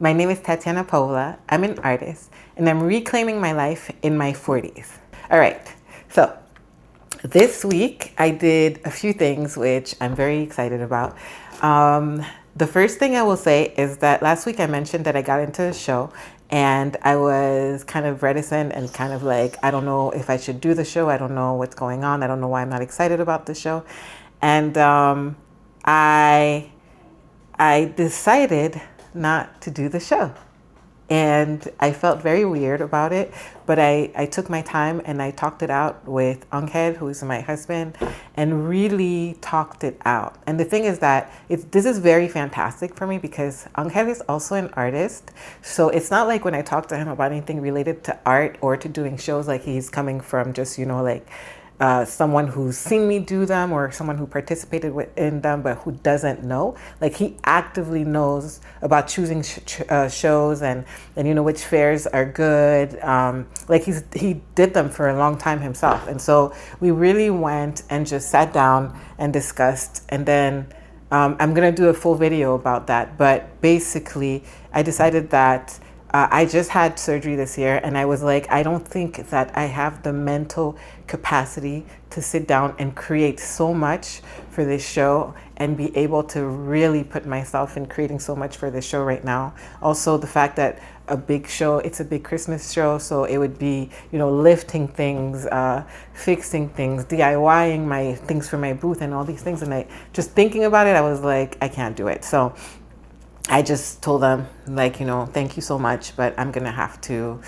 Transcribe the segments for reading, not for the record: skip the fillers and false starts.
My name is Tatiana Poblah. I'm an artist and I'm reclaiming my life in my 40s. All right, so this week I did a few things which I'm very excited about. The first thing I will say is that last week I mentioned that I got into a show and I was kind of reticent and kind of like, I don't know if I should do the show. I don't know what's going on. I don't know why I'm not excited about the show. And I decided not to do the show. And I felt very weird about it, but I took my time and I talked it out with Angel, who is my husband, and really talked it out. And the thing is that this is very fantastic for me because Angel is also an artist. So it's not like when I talk to him about anything related to art or to doing shows, like he's coming from just, someone who's seen me do them or someone who participated in them but who doesn't know. Like he actively knows about choosing shows and which fairs are good. He did them for a long time himself, and so we really went and just sat down and discussed. And then I'm gonna do a full video about that. But basically, I decided that I just had surgery this year, and I was like, I don't think that I have the mental capacity to sit down and create so much for this show and be able to really put myself in creating so much for this show right now. Also, the fact that a big show, it's a big Christmas show, so it would be, lifting things, fixing things, DIYing my things for my booth and all these things. And I just thinking about it, I was like, I can't do it. So I just told them, thank you so much, but I'm gonna have to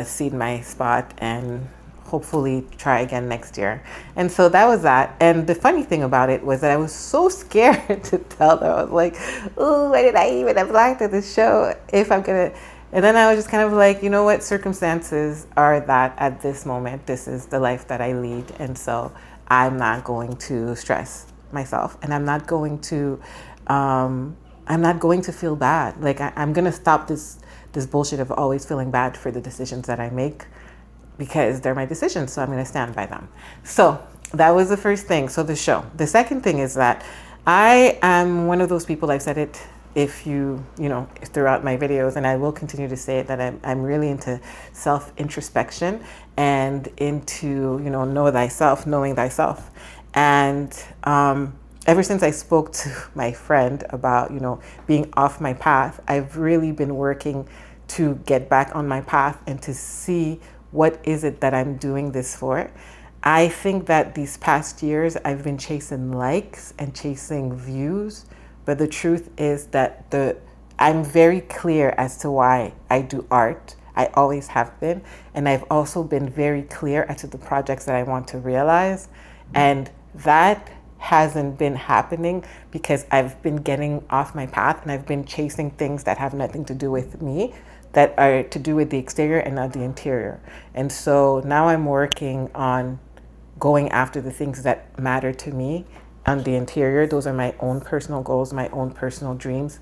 cede my spot and hopefully try again next year. And so that was that. And the funny thing about it was that I was so scared to tell them. I was like, oh, why did I even apply to this show if I'm gonna? And then I was just kind of like, you know what, circumstances are that at this moment, this is the life that I lead. And so I'm not going to stress myself, and I'm not going to feel bad. Like I'm gonna stop this bullshit of always feeling bad for the decisions that I make, because they're my decisions, so I'm gonna stand by them. So that was the first thing. So the show. The second thing is that I am one of those people, I've said it throughout my videos, and I will continue to say it, that I'm really into self-introspection and into, know thyself, knowing thyself. And ever since I spoke to my friend about, being off my path, I've really been working to get back on my path and to see what is it that I'm doing this for. I think that these past years I've been chasing likes and chasing views, but the truth is that I'm very clear as to why I do art. I always have been, and I've also been very clear as to the projects that I want to realize, and that hasn't been happening because I've been getting off my path and I've been chasing things that have nothing to do with me, that are to do with the exterior and not the interior. And so now I'm working on going after the things that matter to me on the interior. Those are my own personal goals, my own personal dreams,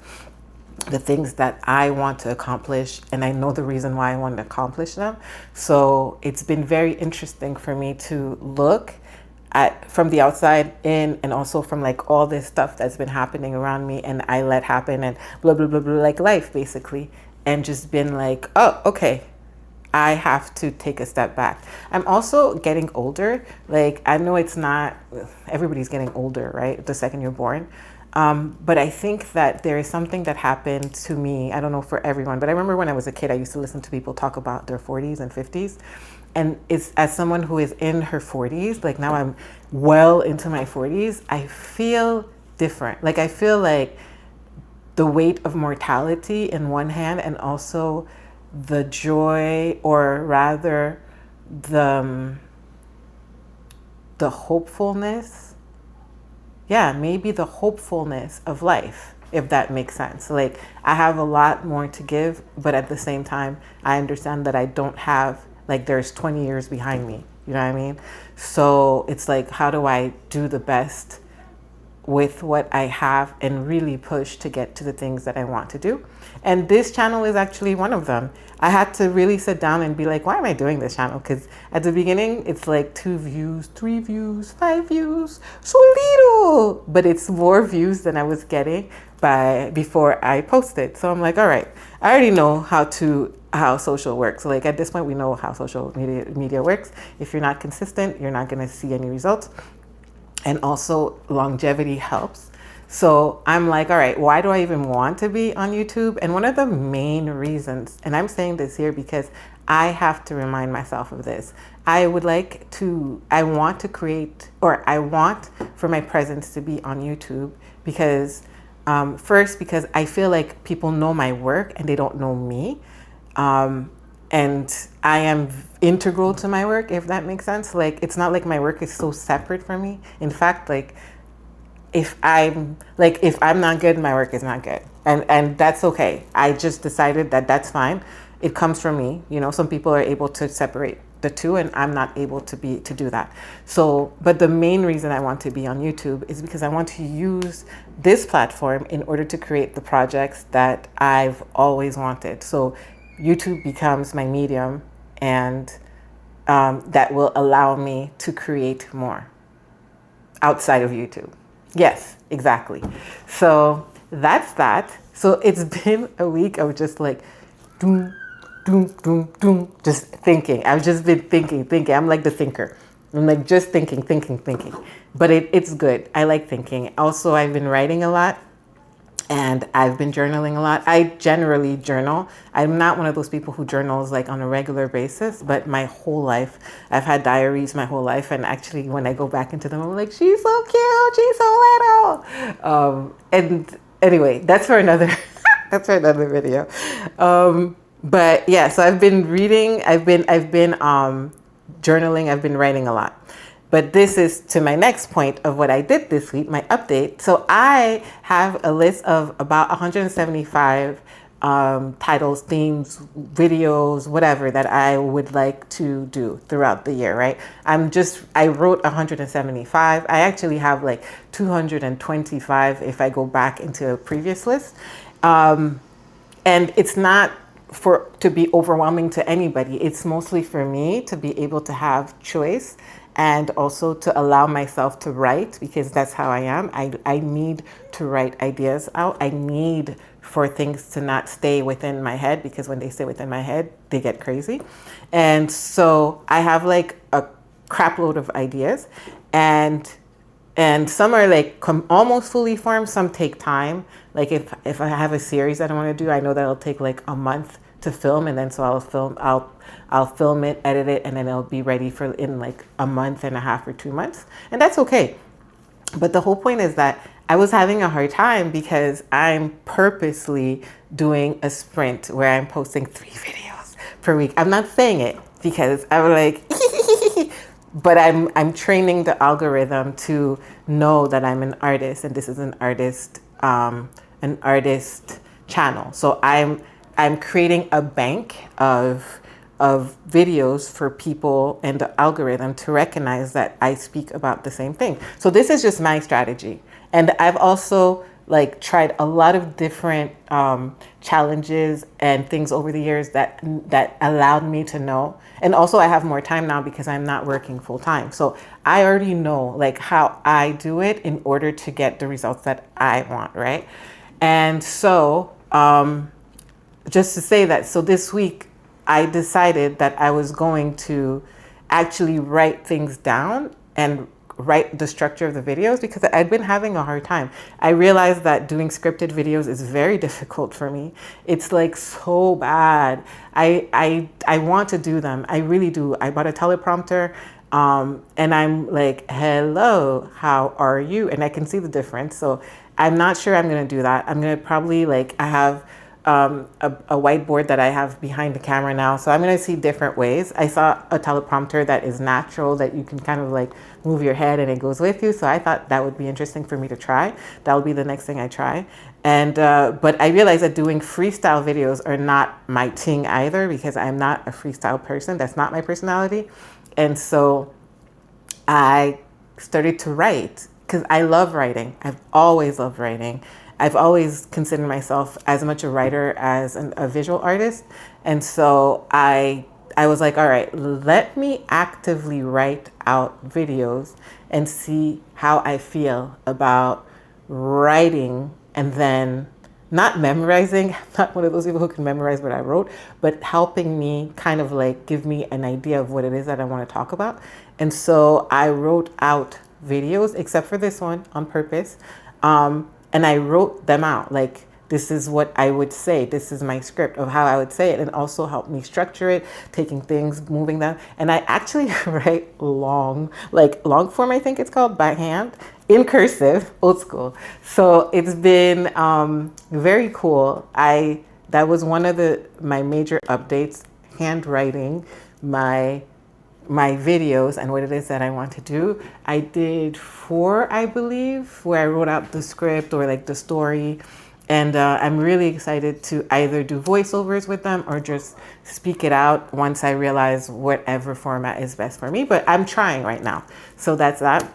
the things that I want to accomplish, and I know the reason why I want to accomplish them. So it's been very interesting for me to look at from the outside in, and also from like all this stuff that's been happening around me and I let happen and blah, blah, blah, blah, like life basically. And just been like, oh, okay, I have to take a step back. I'm also getting older. Like, I know it's not, everybody's getting older, right? The second you're born. But I think that there is something that happened to me. I don't know for everyone, but I remember when I was a kid, I used to listen to people talk about their 40s and 50s. And it's, as someone who is in her 40s, like now I'm well into my 40s, I feel different. Like, I feel like the weight of mortality in one hand, and also the joy, or rather the hopefulness. Yeah, maybe the hopefulness of life, if that makes sense. Like, I have a lot more to give, but at the same time, I understand that I don't have, like, there's 20 years behind me. You know what I mean? So it's like, how do I do the best with what I have and really push to get to the things that I want to do? And this channel is actually one of them. I had to really sit down and be like, why am I doing this channel? Because at the beginning, it's like 2 views, 3 views, 5 views, so little. But it's more views than I was getting. before I post it. So I'm like, all right, I already know how social works. Like at this point, we know how social media works. If you're not consistent, you're not going to see any results. And also longevity helps. So I'm like, all right, why do I even want to be on YouTube? And one of the main reasons, and I'm saying this here because I have to remind myself of this. I want to create, or I want for my presence to be on YouTube because, first, because I feel like people know my work and they don't know me. And I am integral to my work, if that makes sense. Like, it's not like my work is so separate from me. In fact, like, if I'm not good, my work is not good. And that's okay. I just decided that that's fine. It comes from me. You know, some people are able to separate the two, and I'm not able to do that. So, but the main reason I want to be on YouTube is because I want to use this platform in order to create the projects that I've always wanted. So YouTube becomes my medium, and that will allow me to create more outside of YouTube. Yes, exactly. So that's that. So it's been a week of just like doom, doom, doom, doom, just thinking. I've just been thinking. I'm like the thinker. I'm like just thinking. But it's good. I like thinking. Also, I've been writing a lot. And I've been journaling a lot. I generally journal. I'm not one of those people who journals like on a regular basis, but my whole life, I've had diaries my whole life. And actually, when I go back into them, I'm like, she's so cute, she's so little. And anyway, that's for another, that's for another video. But yeah, so I've been reading. I've been journaling. I've been writing a lot. But this is to my next point of what I did this week, my update. So I have a list of about 175 titles, themes, videos, whatever that I would like to do throughout the year, right? I wrote 175. I actually have like 225 if I go back into a previous list. And it's not to be overwhelming to anybody. It's mostly for me to be able to have choice, and also to allow myself to write, because that's how I am. I need to write ideas out. I need for things to not stay within my head, because when they stay within my head, they get crazy. And so I have like a crap load of ideas, and some are like almost fully formed. Some take time. Like if I have a series that I want to do, I know that it'll take like a month to film, and then so I'll film it, edit it, and then it'll be ready for in like a month and a half or 2 months, and that's okay. But the whole point is that I was having a hard time because I'm purposely doing a sprint where I'm posting 3 videos per week. I'm not saying it because I'm like, but I'm training the algorithm to know that I'm an artist, and this is an artist channel. So I'm creating a bank of videos for people and the algorithm to recognize that I speak about the same thing. So this is just my strategy. And I've also like tried a lot of different challenges and things over the years that allowed me to know. And also I have more time now because I'm not working full time. So I already know like how I do it in order to get the results that I want, right? And so just to say that, so this week I decided that I was going to actually write things down and write the structure of the videos, because I'd been having a hard time. I realized that doing scripted videos is very difficult for me. It's like so bad. I want to do them. I really do. I bought a teleprompter, and I'm like, hello, how are you? And I can see the difference. So I'm not sure I'm going to do that. I'm going to probably I have a whiteboard that I have behind the camera now. So I'm going to see different ways. I saw a teleprompter that is natural, that you can kind of like move your head and it goes with you. So I thought that would be interesting for me to try. That will be the next thing I try. And, but I realized that doing freestyle videos are not my thing either, because I'm not a freestyle person. That's not my personality. And so I started to write, because I love writing. I've always loved writing. I've always considered myself as much a writer as a visual artist. And so I was like, all right, let me actively write out videos and see how I feel about writing and then not memorizing. I'm not one of those people who can memorize what I wrote, but helping me kind of like give me an idea of what it is that I want to talk about. And so I wrote out videos, except for this one on purpose. And I wrote them out. Like, this is what I would say. This is my script of how I would say it, and also helped me structure it, taking things, moving them. And I actually write long form, I think it's called, by hand, in cursive, old school. So it's been very cool. That was one of my major updates, handwriting my videos and what it is that I want to do. I did 4, I believe, where I wrote out the script or like the story. And I'm really excited to either do voiceovers with them or just speak it out once I realize whatever format is best for me. But I'm trying right now. So that's that.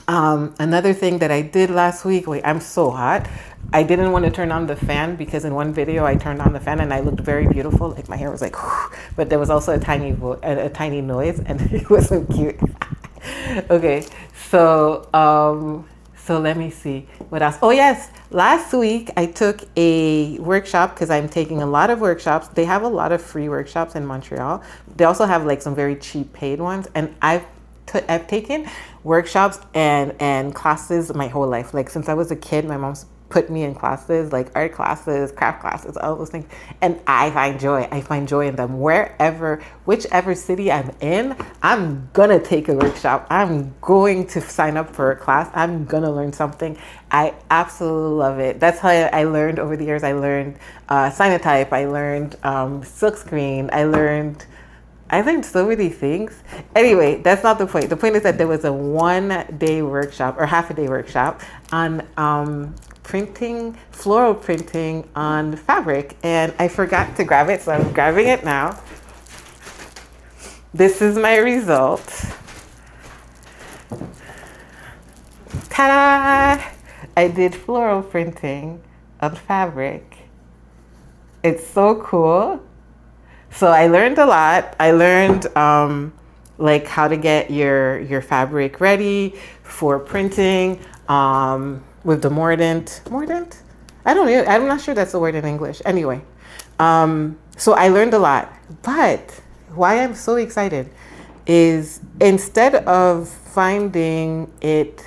Another thing that I did last week, wait, I'm so hot. I didn't want to turn on the fan because in one video I turned on the fan and I looked very beautiful. Like my hair was like, whew, but there was also a tiny noise, and it was so cute. Okay, so let me see what else. Oh yes, last week I took a workshop because I'm taking a lot of workshops. They have a lot of free workshops in Montreal. They also have like some very cheap paid ones, and I've taken workshops and classes my whole life. Like since I was a kid, my mom's put me in classes, like art classes, craft classes, all those things. And I find joy in them. Whichever city I'm in, I'm gonna take a workshop. I'm going to sign up for a class. I'm gonna learn something. I absolutely love it. That's how I learned over the years. I learned Cyanotype. I learned silkscreen. I learned so many things. Anyway, that's not the point. The point is that there was a 1-day workshop or half-a-day workshop on floral printing on fabric, and I forgot to grab it, so I'm grabbing it now. This is my result. Ta-da! I did floral printing on fabric. It's so cool. So I learned a lot. I learned like how to get your fabric ready for printing with the mordant. Mordant? I'm not sure that's the word in English. Anyway, so I learned a lot. But why I'm so excited is instead of finding it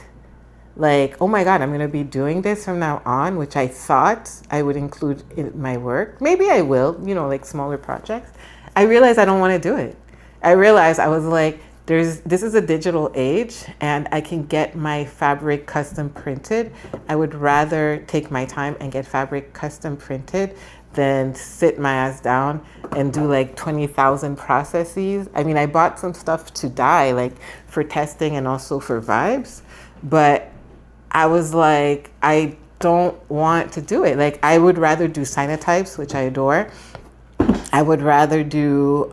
like, oh my God, I'm going to be doing this from now on, which I thought I would include in my work. Maybe I will, like smaller projects. I realized I don't want to do it. I realized I was like, this is a digital age and I can get my fabric custom printed. I would rather take my time and get fabric custom printed than sit my ass down and do like 20,000 processes. I mean, I bought some stuff to dye, like for testing and also for vibes, but I was like, I don't want to do it. Like, I would rather do cyanotypes, which I adore. I would rather do,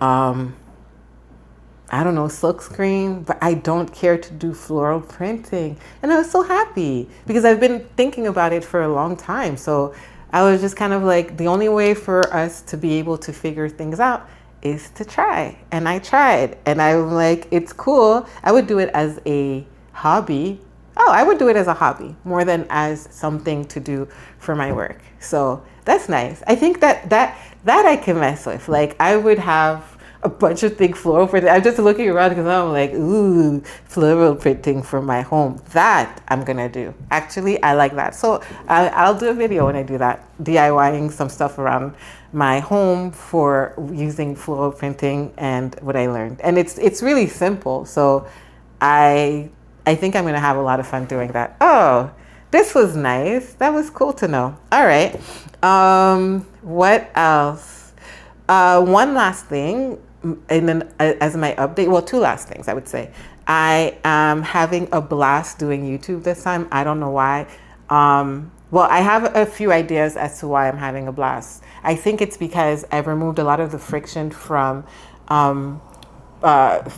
silkscreen, but I don't care to do floral printing. And I was so happy because I've been thinking about it for a long time. So I was just kind of like, the only way for us to be able to figure things out is to try. And I tried, and I'm like, it's cool. I would do it as a hobby. I would do it as a hobby more than as something to do for my work. So that's nice. I think that I can mess with. Like, I would have a bunch of thick floral printing. I'm just looking around because I'm like, ooh, floral printing for my home. That I'm gonna do. Actually, I like that. So I'll do a video when I do that, DIYing some stuff around my home for using floral printing and what I learned. And it's really simple. So I think I'm gonna have a lot of fun doing that. Oh, this was nice. That was cool to know. All right. What else? One last thing, and then as my update, well, 2 last things I would say. I am having a blast doing YouTube this time. I don't know why. Well, I have a few ideas as to why I'm having a blast. I think it's because I've removed a lot of the friction from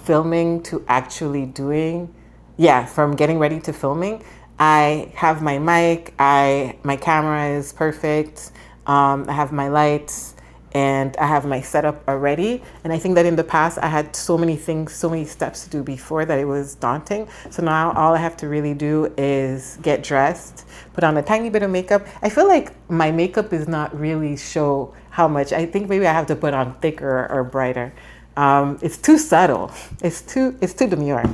filming to actually doing. Yeah, from getting ready to filming. I have my mic, my camera is perfect. I have my lights, and I have my setup already. And I think that in the past I had so many things, so many steps to do before that it was daunting. So now all I have to really do is get dressed, put on a tiny bit of makeup. I feel like my makeup is not really show how much. I think maybe I have to put on thicker or brighter. It's too subtle. It's too demure.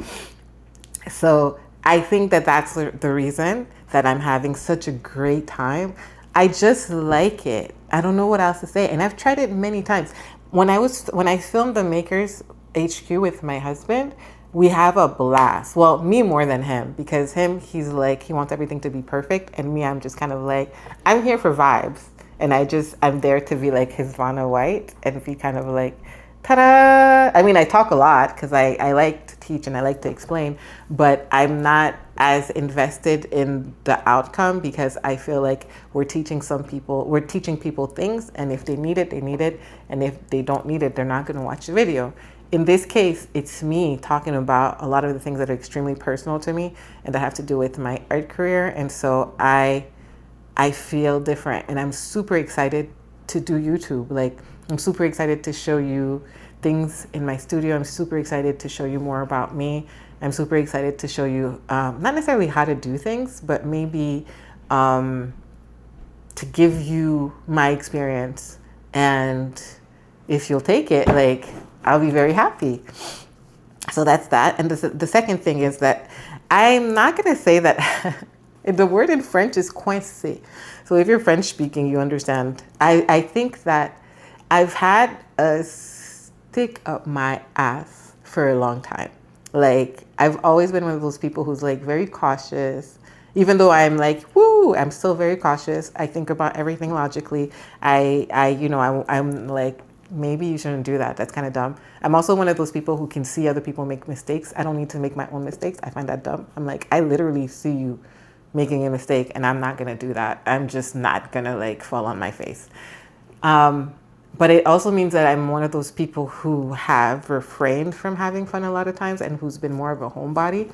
So I think that that's the reason that I'm having such a great time. I just like it. I don't know what else to say. And I've tried it many times. When I filmed the Makers HQ with my husband, we have a blast. Well, me more than him, because he's like, he wants everything to be perfect. And me, I'm just kind of like, I'm here for vibes. And I'm there to be like his Vanna White and be kind of like, ta-da! I mean, I talk a lot because I like to teach and I like to explain, but I'm not as invested in the outcome because I feel like we're teaching people things, and if they need it, they need it, and if they don't need it, they're not going to watch the video. In this case, it's me talking about a lot of the things that are extremely personal to me and that have to do with my art career, and so I feel different, and I'm super excited to do YouTube. Like, I'm super excited to show you things in my studio. I'm super excited to show you more about me. I'm super excited to show you, not necessarily how to do things, but maybe to give you my experience. And if you'll take it, like, I'll be very happy. So that's that. And the second thing is that I'm not going to say that the word in French is coincé. So if you're French speaking, you understand. I think that I've had a stick up my ass for a long time. Like, I've always been one of those people who's like very cautious. Even though I'm like, woo, I'm still very cautious. I think about everything logically. I'm like, maybe you shouldn't do that. That's kind of dumb. I'm also one of those people who can see other people make mistakes. I don't need to make my own mistakes. I find that dumb. I'm like, I literally see you making a mistake and I'm not going to do that. I'm just not going to like fall on my face. But it also means that I'm one of those people who have refrained from having fun a lot of times and who's been more of a homebody.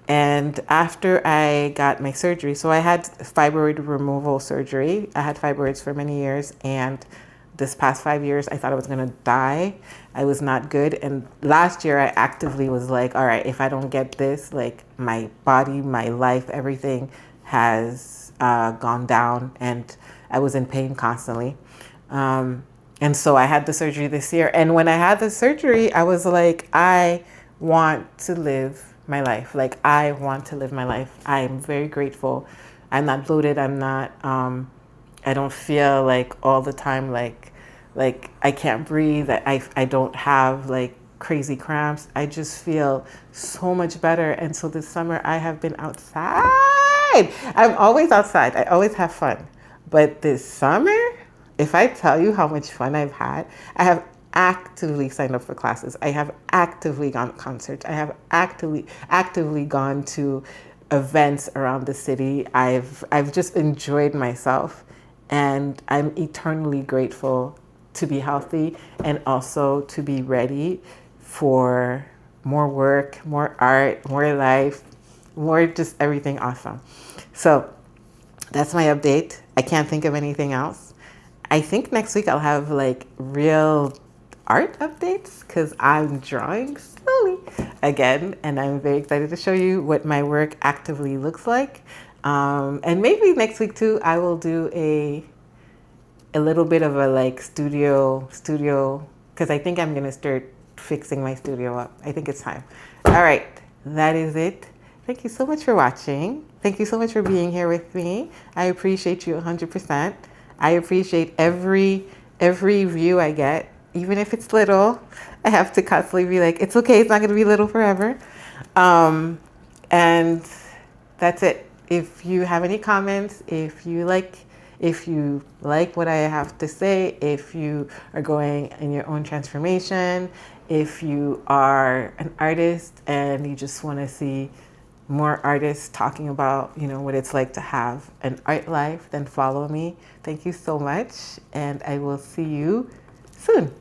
And after I got my surgery, so I had fibroid removal surgery. I had fibroids for many years, and this past 5 years, I thought I was going to die. I was not good. And last year, I actively was like, all right, if I don't get this, like, my body, my life, everything has gone down, and I was in pain constantly. And so I had the surgery this year. And when I had the surgery, I was like, I want to live my life. Like, I want to live my life. I am very grateful. I'm not bloated. I'm not, I don't feel like all the time like I can't breathe. I don't have like crazy cramps. I just feel so much better. And so this summer I have been outside. I'm always outside. I always have fun. But this summer, if I tell you how much fun I've had, I have actively signed up for classes. I have actively gone to concerts. I have actively gone to events around the city. I've just enjoyed myself, and I'm eternally grateful to be healthy and also to be ready for more work, more art, more life, more just everything awesome. So that's my update. I can't think of anything else. I think next week I'll have like real art updates because I'm drawing slowly again, and I'm very excited to show you what my work actively looks like. And maybe next week too, I will do a little bit of a like studio, because I think I'm gonna start fixing my studio up. I think it's time. All right, that is it. Thank you so much for watching. Thank you so much for being here with me. I appreciate you 100%. I appreciate every view I get, even if it's little. I have to constantly be like, it's okay, it's not gonna be little forever. And that's it. If you have any comments, if you like what I have to say, if you are going in your own transformation, if you are an artist and you just want to see more artists talking about, what it's like to have an art life, then follow me. Thank you so much, and I will see you soon.